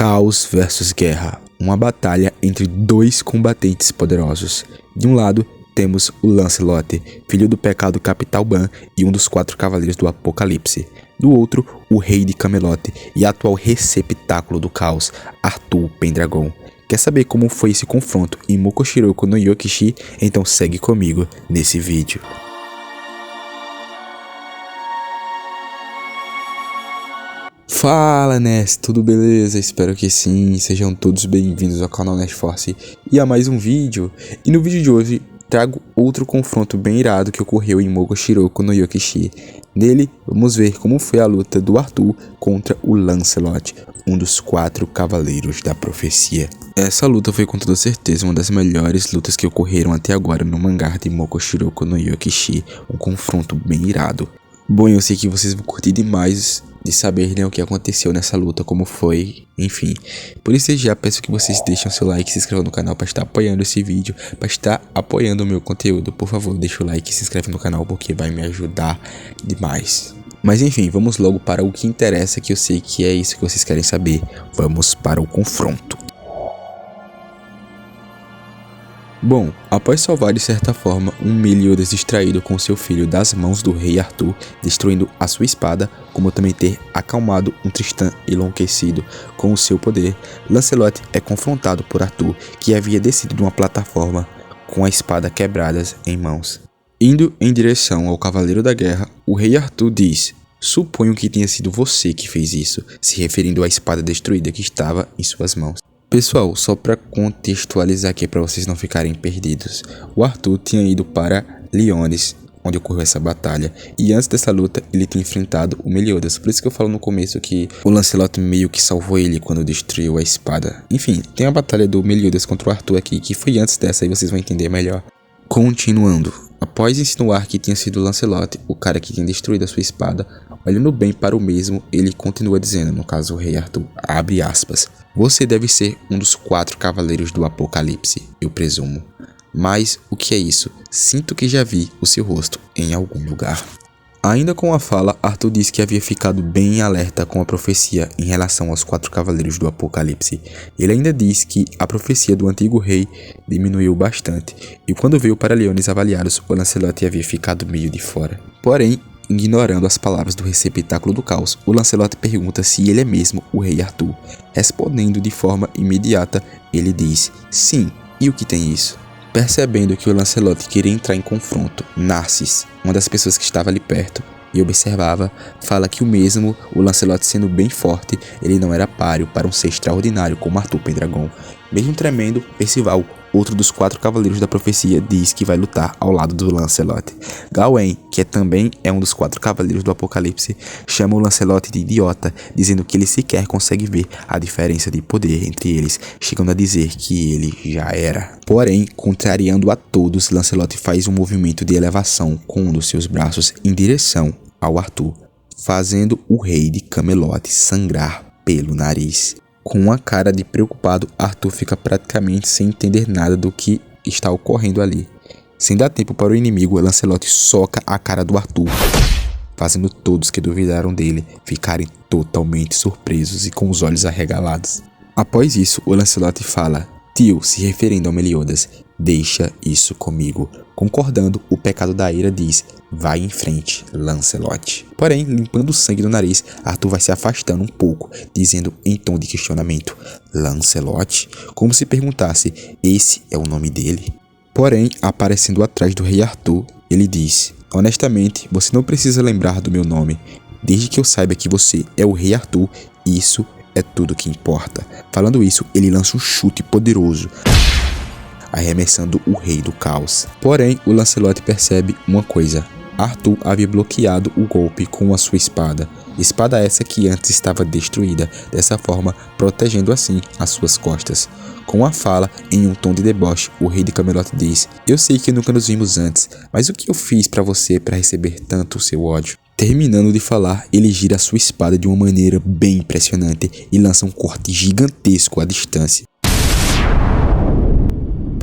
Caos versus Guerra, uma batalha entre dois combatentes poderosos. De um lado, temos o Lancelot, filho do pecado capital Ban e um dos 4 cavaleiros do Apocalipse. Do outro, o rei de Camelot e atual receptáculo do caos, Arthur Pendragon. Quer saber como foi esse confronto em Mokoshiroko no Yokishi? Então segue comigo nesse vídeo. Fala Ness, tudo beleza? Espero que sim, sejam todos bem-vindos ao canal Ness Force e a mais um vídeo. E no vídeo de hoje trago outro confronto bem irado que ocorreu em Mokoshiroko no Yokishi. Nele vamos ver como foi a luta do Arthur contra o Lancelot, um dos 4 cavaleiros da profecia. Essa luta foi com toda certeza uma das melhores lutas que ocorreram até agora no mangá de Mokoshiroko no Yokishi, um confronto bem irado. Bom, eu sei que vocês vão curtir demais de saber, né, o que aconteceu nessa luta, como foi, enfim. Por isso eu já peço que vocês deixem o seu like e se inscrevam no canal para estar apoiando esse vídeo, para estar apoiando o meu conteúdo. Por favor, deixa o like e se inscreve no canal porque vai me ajudar demais. Mas enfim, vamos logo para o que interessa, que eu sei que é isso que vocês querem saber. Vamos para o confronto. Bom, após salvar de certa forma um Meliodas distraído com seu filho das mãos do rei Arthur, destruindo a sua espada, como também ter acalmado um Tristan enlouquecido com o seu poder, Lancelot é confrontado por Arthur, que havia descido de uma plataforma com a espada quebradas em mãos. Indo em direção ao Cavaleiro da Guerra, o rei Arthur diz: "Suponho que tenha sido você que fez isso", se referindo à espada destruída que estava em suas mãos. Pessoal, só para contextualizar aqui para vocês não ficarem perdidos, o Arthur tinha ido para Lyones, onde ocorreu essa batalha, e antes dessa luta ele tinha enfrentado o Meliodas, por isso que eu falo no começo que o Lancelot meio que salvou ele quando destruiu a espada. Enfim, tem a batalha do Meliodas contra o Arthur aqui, que foi antes dessa, e vocês vão entender melhor. Continuando, após insinuar que tinha sido Lancelot, o cara que tinha destruído a sua espada, olhando bem para o mesmo, ele continua dizendo, no caso o rei Arthur, abre aspas: "Você deve ser um dos 4 cavaleiros do Apocalipse, eu presumo. Mas o que é isso? Sinto que já vi o seu rosto em algum lugar." Ainda com a fala, Arthur disse que havia ficado bem alerta com a profecia em relação aos 4 cavaleiros do Apocalipse. Ele ainda diz que a profecia do antigo rei diminuiu bastante, e quando veio para Lyones avaliá-los, o Lancelot havia ficado meio de fora. Porém, ignorando as palavras do receptáculo do caos, o Lancelot pergunta se ele é mesmo o rei Arthur. Respondendo de forma imediata, ele diz: "Sim, e o que tem isso?" Percebendo que o Lancelot queria entrar em confronto, Narcis, uma das pessoas que estava ali perto e observava, fala que o Lancelot sendo bem forte, ele não era páreo para um ser extraordinário como Arthur Pendragon. Mesmo tremendo, Percival, outro dos 4 cavaleiros da profecia, diz que vai lutar ao lado do Lancelot. Gawain, que também é um dos 4 cavaleiros do Apocalipse, chama o Lancelot de idiota, dizendo que ele sequer consegue ver a diferença de poder entre eles, chegando a dizer que ele já era. Porém, contrariando a todos, Lancelot faz um movimento de elevação com um dos seus braços em direção ao Arthur, fazendo o rei de Camelot sangrar pelo nariz. Com uma cara de preocupado, Arthur fica praticamente sem entender nada do que está ocorrendo ali. Sem dar tempo para o inimigo, Lancelot soca a cara do Arthur, fazendo todos que duvidaram dele ficarem totalmente surpresos e com os olhos arregalados. Após isso, o Lancelot fala: "Tio", se referindo ao Meliodas, "deixa isso comigo." Concordando, o pecado da ira diz: "Vai em frente, Lancelot." Porém, limpando o sangue do nariz, Arthur vai se afastando um pouco, dizendo em tom de questionamento: "Lancelot?", como se perguntasse: esse é o nome dele? Porém, aparecendo atrás do rei Arthur, ele diz: "Honestamente, você não precisa lembrar do meu nome. Desde que eu saiba que você é o rei Arthur, isso é tudo que importa." Falando isso, ele lança um chute poderoso, arremessando o rei do caos. Porém, o Lancelot percebe uma coisa: Arthur havia bloqueado o golpe com a sua espada. Espada essa que antes estava destruída, dessa forma protegendo assim as suas costas. Com a fala, em um tom de deboche, o rei de Camelot diz: "Eu sei que nunca nos vimos antes, mas o que eu fiz para você para receber tanto o seu ódio?" Terminando de falar, ele gira a sua espada de uma maneira bem impressionante e lança um corte gigantesco à distância.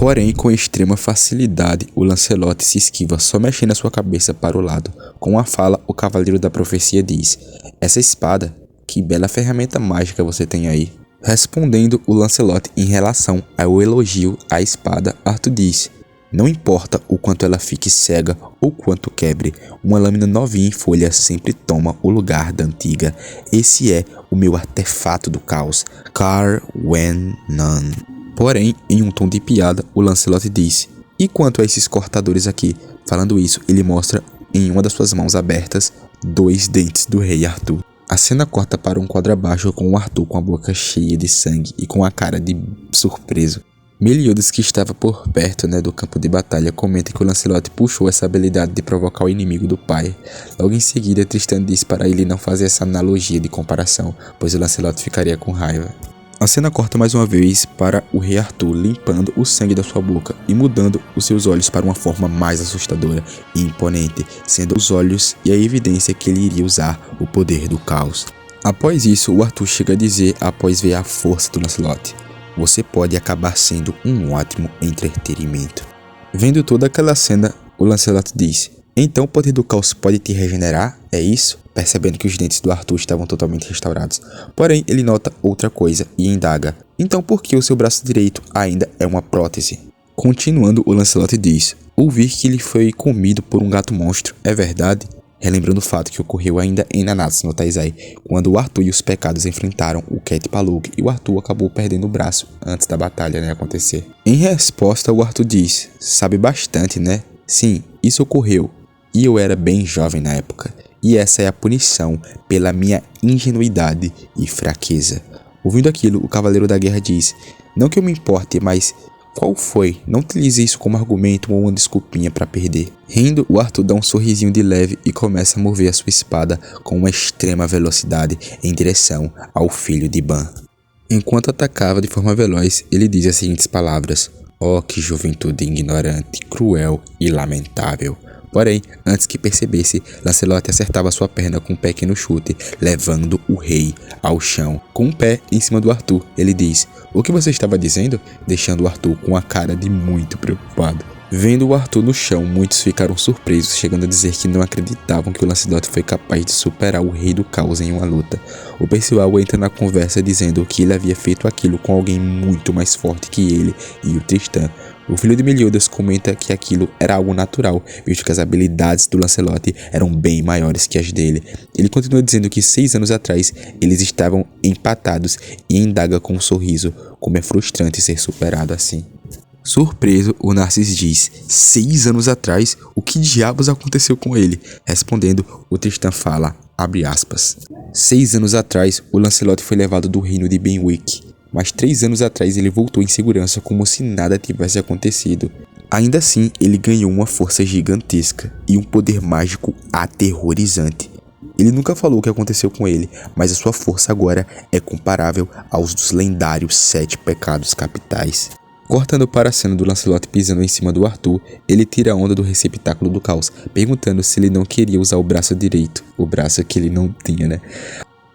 Porém, com extrema facilidade, o Lancelot se esquiva só mexendo a sua cabeça para o lado. Com a fala, o Cavaleiro da Profecia diz: "Essa espada, que bela ferramenta mágica você tem aí." Respondendo o Lancelot em relação ao elogio à espada, Arthur diz: não importa o quanto ela fique cega ou quanto quebre, uma lâmina novinha em folha sempre toma o lugar da antiga. Esse é o meu artefato do caos, Car-wen-nan. Porém, em um tom de piada, o Lancelot diz: e quanto a esses cortadores aqui? Falando isso, ele mostra em uma das suas mãos abertas 2 dentes do rei Arthur. A cena corta para um quadro abaixo com o Arthur com a boca cheia de sangue e com a cara de surpreso. Meliodas, que estava por perto do campo de batalha, comenta que o Lancelot puxou essa habilidade de provocar o inimigo do pai. Logo em seguida, Tristan diz para ele não fazer essa analogia de comparação, pois o Lancelot ficaria com raiva. A cena corta mais uma vez para o rei Arthur limpando o sangue da sua boca e mudando os seus olhos para uma forma mais assustadora e imponente, sendo os olhos e a evidência que ele iria usar o poder do caos. Após isso, o Arthur chega a dizer, após ver a força do Lancelot: você pode acabar sendo um ótimo entretenimento. Vendo toda aquela cena, o Lancelot diz: então o poder do caos pode te regenerar? É isso? Percebendo que os dentes do Arthur estavam totalmente restaurados. Porém, ele nota outra coisa e indaga: então por que o seu braço direito ainda é uma prótese? Continuando, o Lancelot diz: ouvi que ele foi comido por um gato monstro, é verdade? Relembrando o fato que ocorreu ainda em Nanatsu no Taizai, quando o Arthur e os pecados enfrentaram o Cat Palug e o Arthur acabou perdendo o braço antes da batalha acontecer. Em resposta, o Arthur diz: sabe bastante, né? Sim, isso ocorreu, e eu era bem jovem na época, e essa é a punição pela minha ingenuidade e fraqueza. Ouvindo aquilo, o Cavaleiro da Guerra diz: não que eu me importe, mas qual foi? Não utilize isso como argumento ou uma desculpinha para perder. Rindo, o Arthur dá um sorrisinho de leve e começa a mover a sua espada com uma extrema velocidade em direção ao filho de Ban. Enquanto atacava de forma veloz, ele diz as seguintes palavras: oh, que juventude ignorante, cruel e lamentável. Porém, antes que percebesse, Lancelot acertava sua perna com um pequeno chute, levando o rei ao chão. Com um pé em cima do Arthur, ele diz: o que você estava dizendo? Deixando o Arthur com a cara de muito preocupado. Vendo o Arthur no chão, muitos ficaram surpresos, chegando a dizer que não acreditavam que o Lancelot foi capaz de superar o Rei do Caos em uma luta. O Percival entra na conversa dizendo que ele havia feito aquilo com alguém muito mais forte que ele e o Tristan. O filho de Meliodas comenta que aquilo era algo natural, visto que as habilidades do Lancelot eram bem maiores que as dele. Ele continua dizendo que 6 anos atrás eles estavam empatados e indaga com um sorriso como é frustrante ser superado assim. Surpreso, o Narcis diz: 6 anos atrás, o que diabos aconteceu com ele? Respondendo, o Tristan fala, abre aspas: 6 anos atrás, o Lancelot foi levado do reino de Benwick, mas 3 anos atrás ele voltou em segurança como se nada tivesse acontecido. Ainda assim, ele ganhou uma força gigantesca e um poder mágico aterrorizante. Ele nunca falou o que aconteceu com ele, mas a sua força agora é comparável aos dos lendários 7 pecados capitais. Cortando para a cena do Lancelot pisando em cima do Arthur, ele tira a onda do receptáculo do caos, perguntando se ele não queria usar o braço direito, o braço que ele não tinha,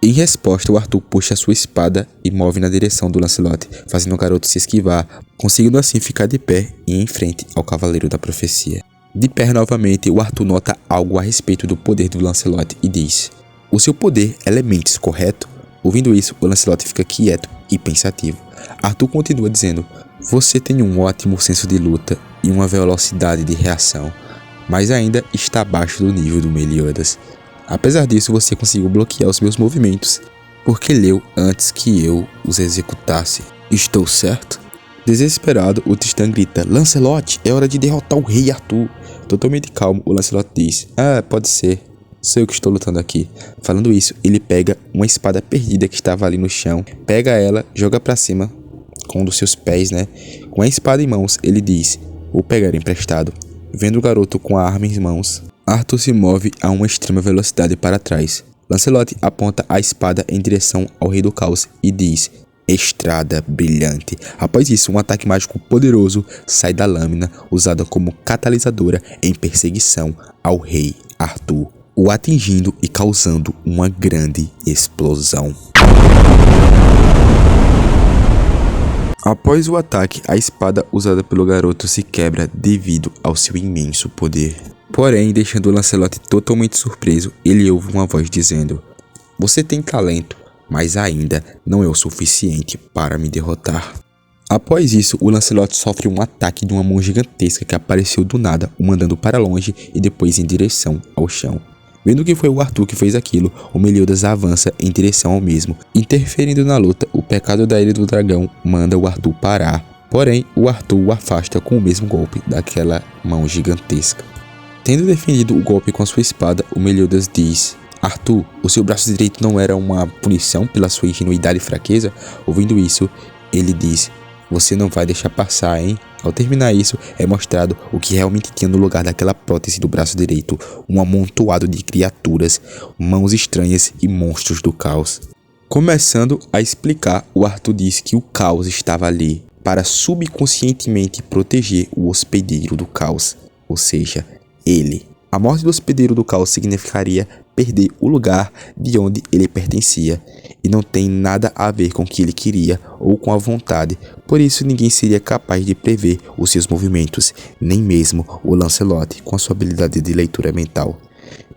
Em resposta, o Arthur puxa sua espada e move na direção do Lancelot, fazendo o garoto se esquivar, conseguindo assim ficar de pé e em frente ao Cavaleiro da Profecia. De pé novamente, o Arthur nota algo a respeito do poder do Lancelot e diz: o seu poder é Lementes, correto? Ouvindo isso, o Lancelot fica quieto e pensativo. Arthur continua dizendo: você tem um ótimo senso de luta e uma velocidade de reação, mas ainda está abaixo do nível do Meliodas. Apesar disso, você conseguiu bloquear os meus movimentos, porque leu antes que eu os executasse. Estou certo? Desesperado, o Tristan grita: Lancelot, é hora de derrotar o rei Arthur. Totalmente calmo, o Lancelot diz: pode ser. Sou eu que estou lutando aqui. Falando isso, ele pega uma espada perdida que estava ali no chão, pega ela, joga pra cima com um dos seus pés, Com a espada em mãos, ele diz: vou pegar emprestado. Vendo o garoto com a arma em mãos, Arthur se move a uma extrema velocidade para trás. Lancelot aponta a espada em direção ao Rei do Caos e diz: Estrada brilhante. Após isso, um ataque mágico poderoso sai da lâmina, usada como catalisadora em perseguição ao Rei Arthur, o atingindo e causando uma grande explosão. Após o ataque, a espada usada pelo garoto se quebra devido ao seu imenso poder. Porém, deixando o Lancelot totalmente surpreso, ele ouve uma voz dizendo: Você tem talento, mas ainda não é o suficiente para me derrotar. Após isso, o Lancelot sofre um ataque de uma mão gigantesca que apareceu do nada, o mandando para longe e depois em direção ao chão. Vendo que foi o Arthur que fez aquilo, o Meliodas avança em direção ao mesmo. Interferindo na luta, o pecado da Ilha do Dragão manda o Arthur parar. Porém, o Arthur o afasta com o mesmo golpe daquela mão gigantesca. Tendo defendido o golpe com a sua espada, o Meliodas diz: Arthur, o seu braço direito não era uma punição pela sua ingenuidade e fraqueza? Ouvindo isso, ele diz: você não vai deixar passar, hein? Ao terminar isso, é mostrado o que realmente tinha no lugar daquela prótese do braço direito, um amontoado de criaturas, mãos estranhas e monstros do caos. Começando a explicar, o Arthur diz que o caos estava ali para subconscientemente proteger o hospedeiro do caos, ou seja, ele. A morte do hospedeiro do caos significaria perder o lugar de onde ele pertencia, e não tem nada a ver com o que ele queria ou com a vontade, por isso ninguém seria capaz de prever os seus movimentos, nem mesmo o Lancelot com a sua habilidade de leitura mental.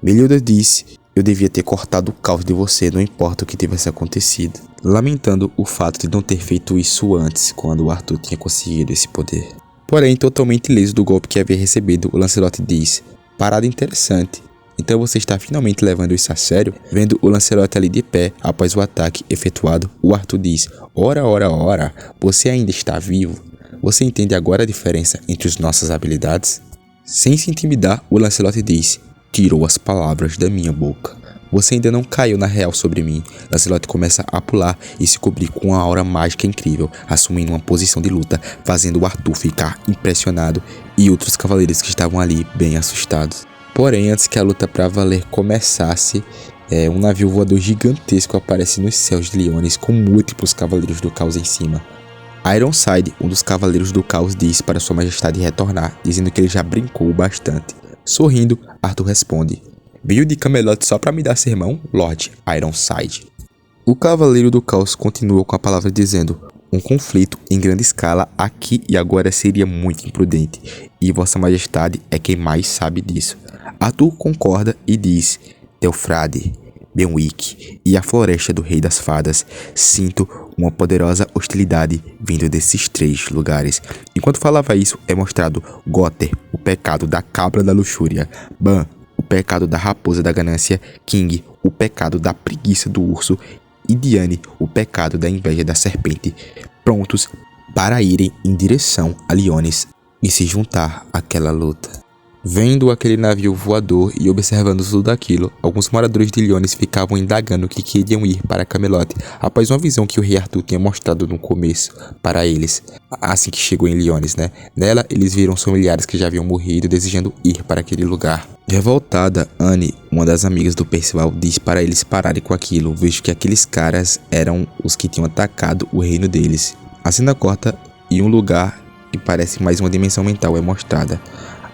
Meliodas disse: eu devia ter cortado o caos de você, não importa o que tivesse acontecido, lamentando o fato de não ter feito isso antes, quando o Arthur tinha conseguido esse poder. Porém, totalmente ileso do golpe que havia recebido, o Lancelot diz: parada interessante. Então você está finalmente levando isso a sério? Vendo o Lancelot ali de pé, após o ataque efetuado, o Arthur diz: ora, você ainda está vivo? Você entende agora a diferença entre as nossas habilidades? Sem se intimidar, o Lancelot diz: tirou as palavras da minha boca. Você ainda não caiu na real sobre mim. Lancelot começa a pular e se cobrir com uma aura mágica incrível, assumindo uma posição de luta, fazendo o Arthur ficar impressionado e outros cavaleiros que estavam ali bem assustados. Porém, antes que a luta pra valer começasse, um navio voador gigantesco aparece nos céus de Liones com múltiplos cavaleiros do caos em cima. Ironside, um dos cavaleiros do caos, diz para sua majestade retornar, dizendo que ele já brincou bastante. Sorrindo, Arthur responde: veio de Camelot só para me dar sermão, Lord Ironside. O cavaleiro do caos continua com a palavra dizendo: um conflito em grande escala aqui e agora seria muito imprudente, e vossa majestade é quem mais sabe disso. Arthur concorda e diz: Teofrade, Benwick e a floresta do Rei das Fadas, sinto uma poderosa hostilidade vindo desses 3 lugares. Enquanto falava isso, é mostrado Gotter, o pecado da cabra da luxúria, Ban, o pecado da raposa da ganância, King, o pecado da preguiça do urso, e Diane, o pecado da inveja da serpente, prontos para irem em direção a Liones e se juntar àquela luta. Vendo aquele navio voador e observando tudo aquilo, alguns moradores de Liones ficavam indagando que queriam ir para Camelot após uma visão que o rei Arthur tinha mostrado no começo para eles, assim que chegou em Liones, né? Nela, eles viram familiares que já haviam morrido desejando ir para aquele lugar. Revoltada, Anne, uma das amigas do Percival, diz para eles pararem com aquilo, visto que aqueles caras eram os que tinham atacado o reino deles. A cena corta e um lugar que parece mais uma dimensão mental é mostrada.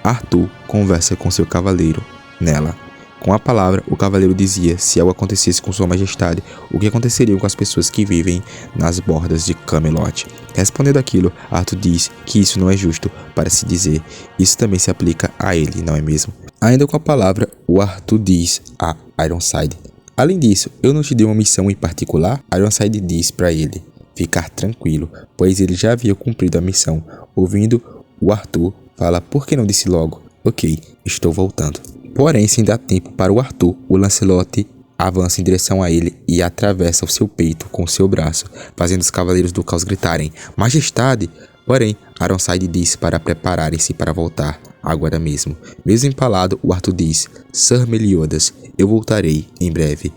Arthur conversa com seu cavaleiro nela. Com a palavra, o cavaleiro dizia se algo acontecesse com sua majestade, o que aconteceria com as pessoas que vivem nas bordas de Camelot. Respondendo aquilo, Arthur diz que isso não é justo para se dizer. Isso também se aplica a ele, não é mesmo? Ainda com a palavra, o Arthur diz a Ironside: além disso, eu não te dei uma missão em particular? Ironside diz para ele ficar tranquilo, pois ele já havia cumprido a missão. Ouvindo, o Arthur fala: por que não disse logo? Ok, estou voltando. Porém, sem dar tempo para o Arthur, o Lancelot avança em direção a ele e atravessa o seu peito com seu braço, fazendo os cavaleiros do caos gritarem: majestade! Porém, Ironside diz para prepararem-se para voltar, agora mesmo. Mesmo empalado, o Arthur diz: Sir Meliodas, eu voltarei em breve.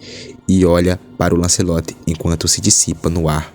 E olha para o Lancelot enquanto se dissipa no ar.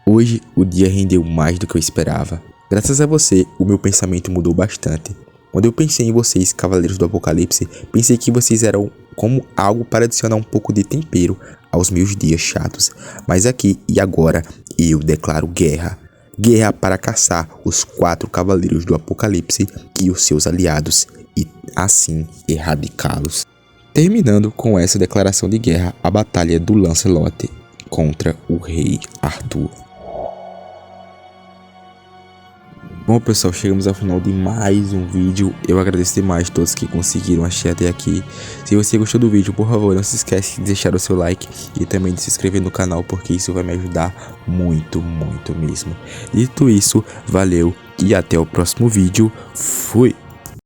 Hoje, o dia rendeu mais do que eu esperava. Graças a você, o meu pensamento mudou bastante. Quando eu pensei em vocês, Cavaleiros do Apocalipse, pensei que vocês eram como algo para adicionar um pouco de tempero aos meus dias chatos. Mas aqui e agora, eu declaro guerra. Guerra para caçar os 4 Cavaleiros do Apocalipse e os seus aliados, e assim erradicá-los. Terminando com essa declaração de guerra, a batalha do Lancelot contra o rei Arthur. Bom, pessoal, chegamos ao final de mais um vídeo. Eu agradeço demais a todos que conseguiram assistir até aqui. Se você gostou do vídeo, por favor, não se esquece de deixar o seu like e também de se inscrever no canal, porque isso vai me ajudar muito, muito mesmo. Dito isso, valeu e até o próximo vídeo. Fui!